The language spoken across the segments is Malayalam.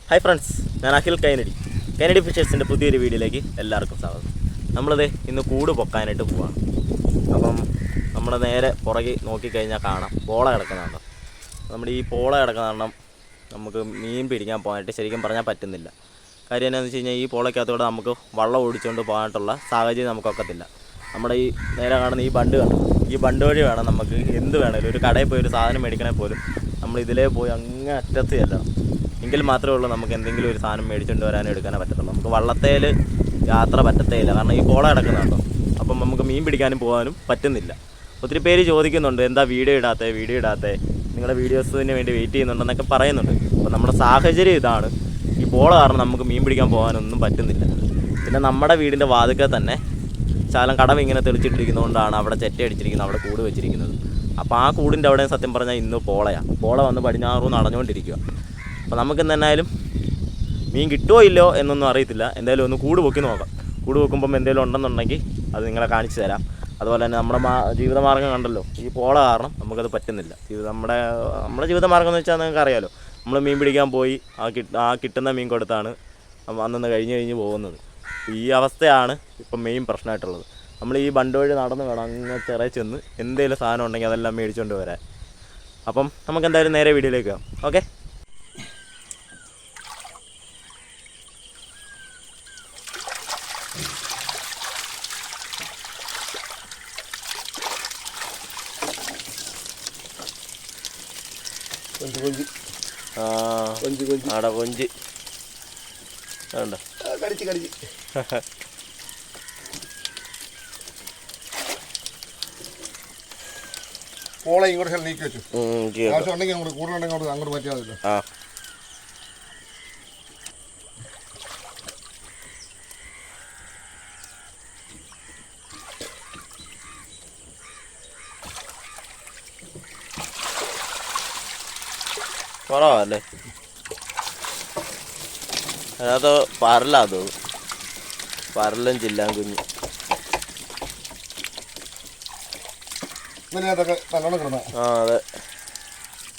ഹായ് ഫ്രണ്ട്സ്, ഞാൻ അഖിൽ കൈനടി ഫിഷേഴ്സിൻ്റെ പുതിയൊരു വീഡിയോയിലേക്ക് എല്ലാവർക്കും സ്വാഗതം. നമ്മളിത് ഇന്ന് കൂട് പൊക്കാനായിട്ട് പോവാണ്. അപ്പം നമ്മൾ നേരെ പുറകെ നോക്കിക്കഴിഞ്ഞാൽ കാണാം പോള കിടക്കുന്നുണ്ട്. നമ്മുടെ ഈ പോള കിടക്കുന്ന കാരണം നമുക്ക് മീൻ പിടിക്കാൻ പോകാനായിട്ട് ശരിക്കും പറഞ്ഞാൽ പറ്റുന്നില്ല. കാര്യം എന്താണെന്ന് വെച്ച് കഴിഞ്ഞാൽ ഈ പോളയ്ക്കകത്തോടെ നമുക്ക് വള്ളം ഓടിച്ചുകൊണ്ട് പോകാനായിട്ടുള്ള സാഹചര്യം നമുക്കൊക്കത്തില്ല. നമ്മുടെ ഈ നേരെ കാണുന്ന ഈ ബണ്ട് കാണും, ഈ ബണ്ട് വഴി വേണം നമുക്ക് എന്ത് വേണേലും ഒരു കടയിൽ പോയി ഒരു സാധനം മേടിക്കണേ പോലും നമ്മൾ ഇതിലേ പോയി അങ്ങ് അറ്റത്ത് ചെല്ലണം. എങ്കിൽ മാത്രമേ ഉള്ളൂ നമുക്ക് എന്തെങ്കിലും ഒരു സാധനം മേടിച്ചുകൊണ്ട് വരാനും എടുക്കാനോ പറ്റത്തുള്ളൂ. നമുക്ക് വള്ളത്തേൽ യാത്ര പറ്റത്തേയില്ല, കാരണം ഈ പോള കിടക്കുന്നുണ്ടോ. അപ്പം നമുക്ക് മീൻ പിടിക്കാനും പോകാനും പറ്റുന്നില്ല. ഒത്തിരി പേര് ചോദിക്കുന്നുണ്ട്, എന്താ വീഡിയോ ഇടാത്തേ, നിങ്ങളുടെ വീഡിയോസിന് വേണ്ടി വെയിറ്റ് ചെയ്യുന്നുണ്ടെന്നൊക്കെ പറയുന്നുണ്ട്. അപ്പോൾ നമ്മുടെ സാഹചര്യം ഇതാണ്. ഈ പോള കാരണം നമുക്ക് മീൻ പിടിക്കാൻ പോകാനൊന്നും പറ്റുന്നില്ല. പിന്നെ നമ്മുടെ വീടിൻ്റെ വാതിൽക്കൽ തന്നെ ശകലം കടവ് ഇങ്ങനെ തെളിച്ചിട്ടിരിക്കുന്നതുകൊണ്ടാണ് അവിടെ ചെറ്റ അടിച്ചിരിക്കുന്നത്, അവിടെ കൂട് വെച്ചിരിക്കുന്നത്. അപ്പോൾ ആ കൂടിൻ്റെ അവിടെ സത്യം പറഞ്ഞാൽ ഇന്ന് പോള വന്ന് പടിഞ്ഞാറ് നടഞ്ഞുകൊണ്ടിരിക്കുക. അപ്പോൾ നമുക്കിന്ന് എന്നായാലും മീൻ കിട്ടുമോ ഇല്ലയോ എന്നൊന്നും അറിയത്തില്ല. എന്തായാലും ഒന്ന് കൂട് പൊക്കി നോക്കാം. കൂട് പൊക്കുമ്പം എന്തെങ്കിലും ഉണ്ടെന്നുണ്ടെങ്കിൽ അത് നിങ്ങളെ കാണിച്ചു തരാം. അതുപോലെ തന്നെ നമ്മുടെ ജീവിതമാർഗ്ഗം കണ്ടല്ലോ, ഈ പോള കാരണം നമുക്കത് പറ്റുന്നില്ല. നമ്മുടെ ജീവിതമാർഗ്ഗം എന്ന് വെച്ചാൽ നിങ്ങൾക്ക് അറിയാമല്ലോ, നമ്മൾ മീൻ പിടിക്കാൻ പോയി ആ കിട്ടുന്ന മീൻ കൊടുത്താണ് അന്നൊന്ന് കഴിഞ്ഞ് പോകുന്നത്. ഈ അവസ്ഥയാണ് ഇപ്പം മെയിൻ പ്രശ്നമായിട്ടുള്ളത്. നമ്മൾ ഈ ബണ്ട് വഴി നടന്ന് വേണം അങ്ങ് ചെറിയ ചെന്ന് എന്തെങ്കിലും സാധനം ഉണ്ടെങ്കിൽ അതെല്ലാം മേടിച്ചുകൊണ്ട് വരാൻ. അപ്പം നമുക്ക് എന്തായാലും നേരെ വീഡിയോയിലേക്ക് പോകാം. ഓക്കെ. കൊഞ്ച് കടിച്ച് പോള ഇങ്ങോട്ട് നീക്കി വെച്ചു. ആവശ്യമുണ്ടെങ്കിൽ കൂടുതലുണ്ടെങ്കിൽ അങ്ങോട്ട് മാറ്റിയാൽ മതിയല്ലോ. കുറവല്ലേ അതിനകത്ത് പരലാതോ, പരലും ചില്ലാൻ കുഞ്ഞ് നല്ലോണം കിടന്ന. അതെ,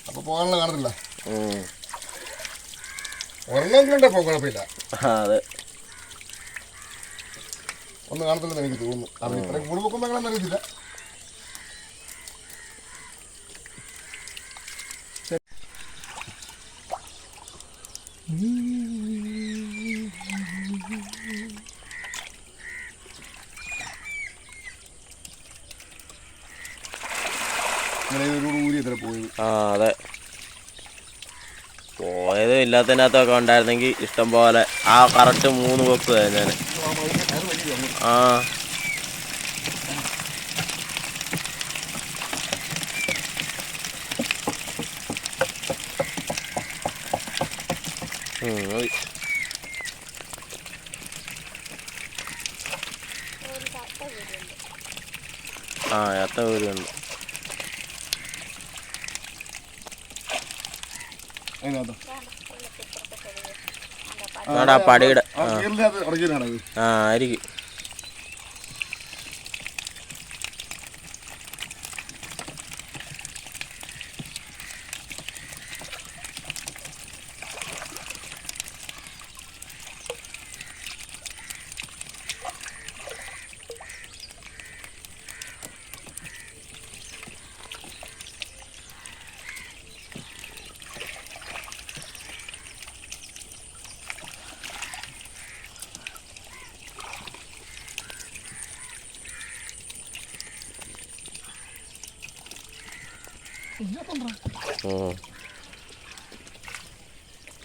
അപ്പൊ പോകാനുള്ള കാണത്തില്ല. ഒരെണ്ണമെങ്കിലും പോകാൻ കുഴപ്പമില്ല. അതെ, ഒന്ന് കാണത്തില്ലെന്ന് എനിക്ക് തോന്നുന്നു. അത് ഇത്രയും കൂടി പൊക്കുമ്പോ എങ്ങനെയാണെന്ന് അറിയത്തില്ല. അതെ, പോയതും ഇല്ലാത്തതിനകത്തൊക്കെ ഉണ്ടായിരുന്നെങ്കിൽ ഇഷ്ടം പോലെ ആ കറക്റ്റ് 3 ബോക്സ് ഞാൻ. എത്ര പേരുണ്ട് പടിയുടെ ആയിരിക്കും.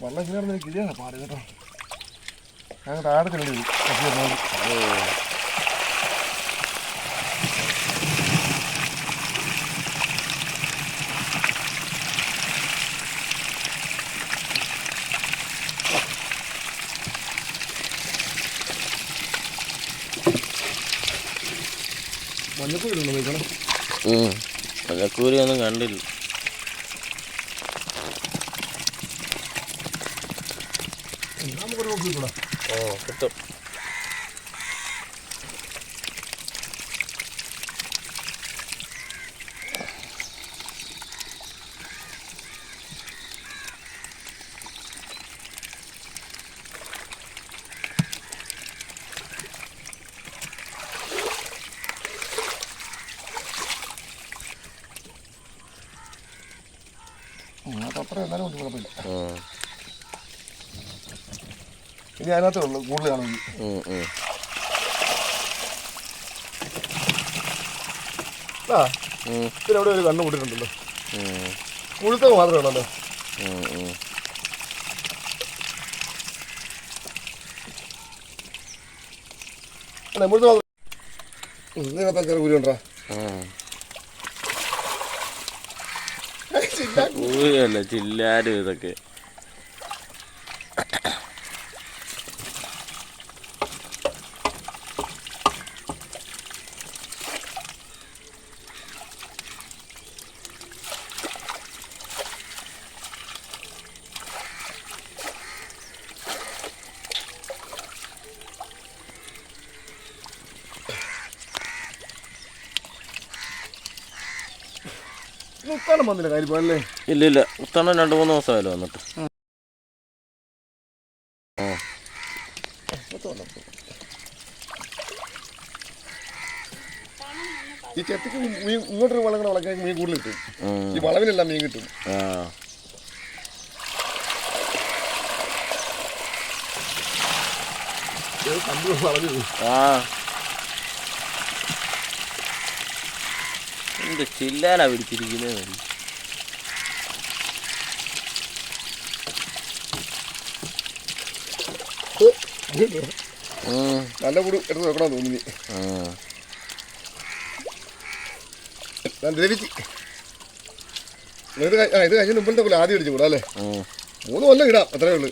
വെള്ളം ചേർന്ന് കിളിയാണ് പാട് കേട്ടോ. ഞങ്ങൾ താഴെ കിളി മഞ്ഞപ്പൊടി നോക്കണം. മഞ്ഞക്കൂരിയൊന്നും കണ്ടില്ല. കിട്ടും. എന്നാലും കൊണ്ട് കുഴപ്പമില്ല. ഇനി അതിനകത്തേ ഉള്ളൂ കൂടുതൽ കാണുമെങ്കിൽ. ഇതിലവിടെ ഒരു കണ്ണ് കൂട്ടിട്ടുണ്ടല്ലോ. കുഴുത്ത മാത്രമേ ഉള്ളല്ലോ. ഇതിനകത്ത് കുരുണ്ടാ ഊരല്ല ചില്ലാരും ഇതൊക്കെ. ഉത്താനം വന്നില്ല കാര്യം അല്ലേ? ഇല്ല ഉത്താനം 2-3 ദിവസമായാലും വന്നിട്ട്. ഈ ചെത്തിക്ക് മീൻ ഇങ്ങോട്ടൊരു വളങ്ങൾ വളക്കാൻ മീൻ കൂടുതൽ കിട്ടും. ഈ വളവിലെല്ലാം മീൻ കിട്ടും. എന്ത് ചില്ലാനാ പിടിച്ചിരിക്കുന്നത്. നല്ല കൂട് എടുത്ത് വെക്കണം തോന്നി. ഇത് കഴിഞ്ഞ മുമ്പിലത്തെ പോലെ ആദ്യം അടിച്ചു കൂടാ അല്ലേ? 3 കൊല്ലം ഇടാം, അത്രേ ഉള്ളു.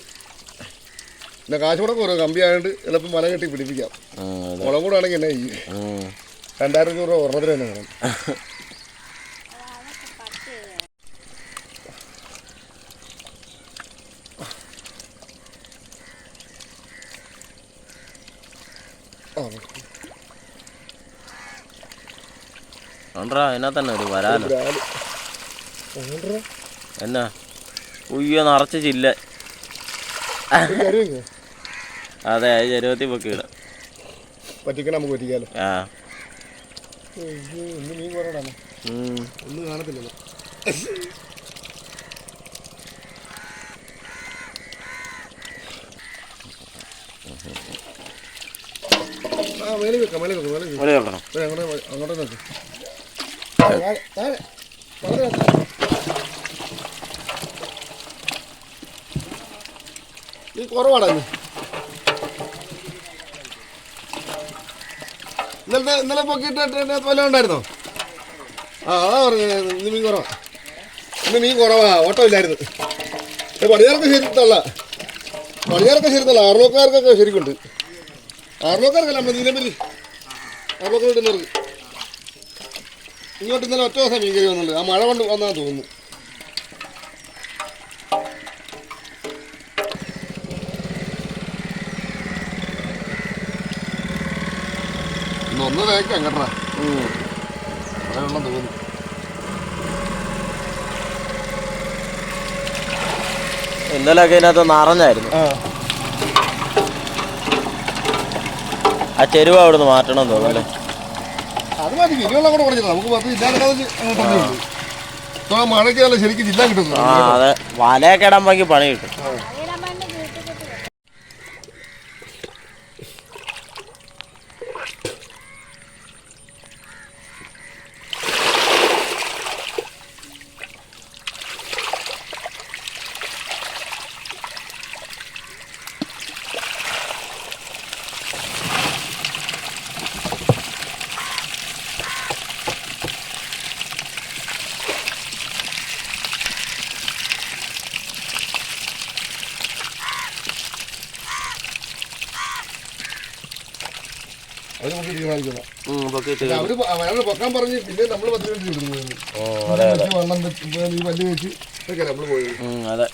പിന്നെ കാശുകൂടെ ഓരോ കമ്പി ആയതുകൊണ്ട് ചിലപ്പോൾ മല കെട്ടി പിടിപ്പിക്കാം. മുളക് കൂടെ ആണെങ്കിൽ എന്നാ ഈ 2500 രൂപ ഒരെണ്ണത്തിന് തന്നെ വേണം. അതിനകത്ത് തന്നെ ഒരു വരാലോ. എന്നാ ഉയ്യോ നിറച്ച് ചില്ല. അതെ ചരുവത്തിൽ പൊക്കിയിടാം. പറ്റിക്കണം നമുക്ക് പറ്റിക്കാലോ. മീൻ കുറവാണ്, ഒന്നും കാണത്തില്ലല്ലോ. മേലെ വെക്കണം അങ്ങോട്ട് നോക്ക്. നീ കുറവാടാ. ഇന്നലെ പൊക്കിയിട്ട് വല്ലതും ഉണ്ടായിരുന്നോ? അതാ പറഞ്ഞത് ഇന്ന് മീൻ കുറവാ. മീൻ കുറവാ, ഓട്ടമില്ലായിരുന്നു. പണിയാറൊക്കെ ശരിത്തല്ല, ആർലോക്കാർക്കൊക്കെ ശരിക്കുണ്ട്. ആർലോക്കാർക്കല്ല നമ്മൾ നീലമ്പരി ആർലോക്ക കിട്ടുന്നവർക്ക്. ഇങ്ങോട്ട് ഇന്നലെ ഒറ്റ ദിവസം മീൻ കറി വന്നുള്ളൂ. ആ മഴ കൊണ്ട് വന്നാന്ന് തോന്നുന്നു. ഒന്ന് തേക്കാം കേട്ടാ, വെള്ളം തോന്നുന്നു. ഇന്നലെയൊക്കെ ഇതിനകത്ത് നിറഞ്ഞായിരുന്നു. ആ ചെരുവ അവിടുന്ന് മാറ്റണം തോന്നുന്നല്ലേ? അത് മതി, ഇനിയുള്ള കൂടെ കുറഞ്ഞത് നമുക്ക് 10 ഇല്ലാതെ മഴയ്ക്ക് നല്ല ശരിക്കും ജില്ല കിട്ടുന്നു. അതെ, വലയൊക്കെ ഇടാൻ പോയി പണി കിട്ടും. അത് നമുക്ക് തീരുമാനിക്കണം. അവര് പൊക്കാൻ പറഞ്ഞ് പിന്നെ നമ്മൾ 10 മിനിറ്റ് വെള്ളം ഈ പല്ല് വെച്ച് ഒക്കെ നമ്മൾ പോയത്. അതെ,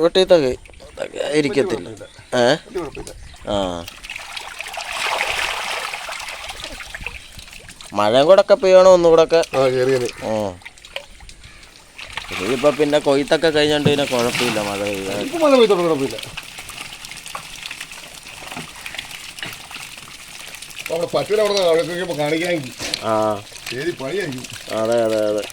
വെട്ടിത്തൊക്കെ ഇരിക്കത്തില്ല. മഴയും കൂടെ ഒക്കെ പെയ്യണം ഒന്നുകൂടെ ഒക്കെ. ഇതിപ്പോ പിന്നെ കൊയ്ത്തൊക്കെ കഴിഞ്ഞോണ്ട് പിന്നെ കുഴപ്പമില്ല. മഴ പെയ്ത കുഴപ്പമില്ല. അവിടെ പറ്റൂല അവിടെ കാണിക്കാമെങ്കിൽ ആ ശരി പണിയായിരിക്കും. അതെ അതെ അതെ.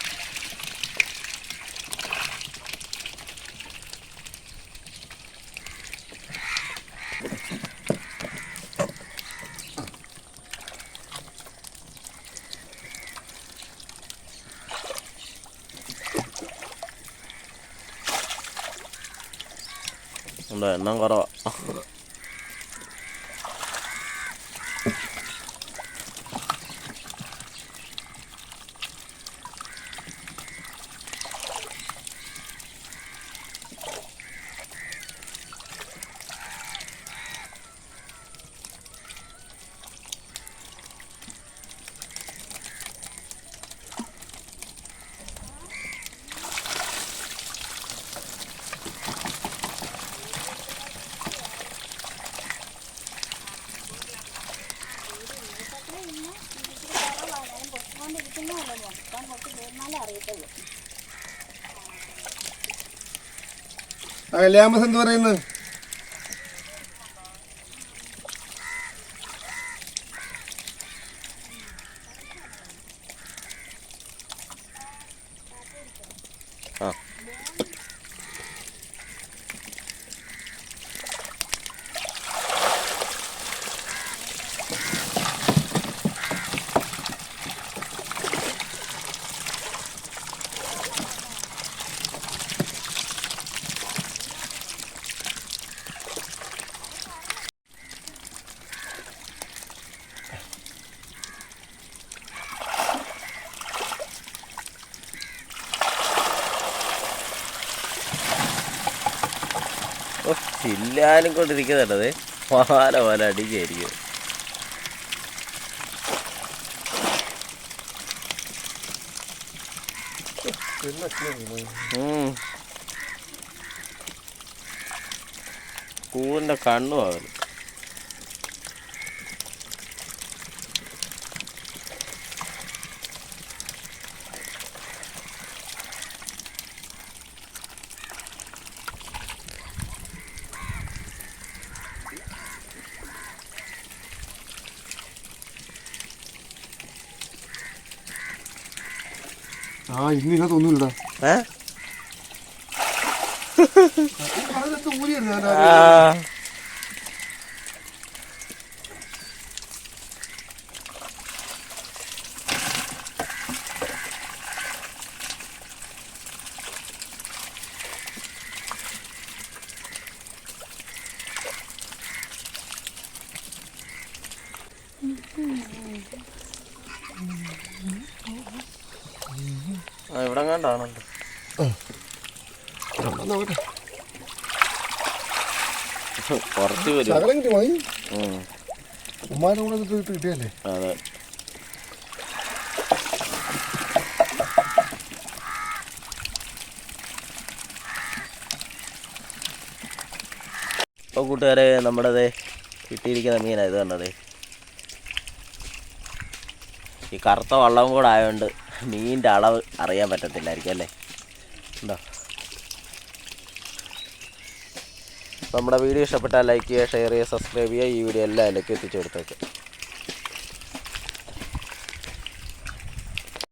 ഉണ്ട്, എണ്ണം കുറവാ. ലാമസ് എന്ത് പറയുന്നു? ആ ചില്ലാനും കൊണ്ടിരിക്കുന്നുണ്ടത് പാല പോലെ അടിക്കായിരിക്കും. കൂടിൻ്റെ കണ്ണും ആകല്. ആ ഇന്ന് ഇതിനകത്തൊന്നുമില്ലടാ. ഇവിടെ കണ്ടാണല്ലോ. കുറച്ച് വരും. ഉമ്മാരുടെ കൂടെ കിട്ടിയല്ലേ. അതെ. അപ്പോൾ കൂട്ടുകാരെ, നമ്മുടെ കിട്ടിയിരിക്കുന്ന മീനാണ് ഇത് കണ്ടത്. ഈ കറുത്ത വള്ളവും കൂടെ ആയതുകൊണ്ട് മീനിൻ്റെ അളവ് അറിയാൻ പറ്റത്തില്ലായിരിക്കും അല്ലേ. ഉണ്ടോ? നമ്മുടെ വീഡിയോ ഇഷ്ടപ്പെട്ടാൽ ലൈക്ക് ചെയ്യുക, ഷെയർ ചെയ്യുക, സബ്സ്ക്രൈബ് ചെയ്യുക. ഈ വീഡിയോ എല്ലാവരിലേക്കും എത്തിച്ചു കൊടുത്തേക്ക്.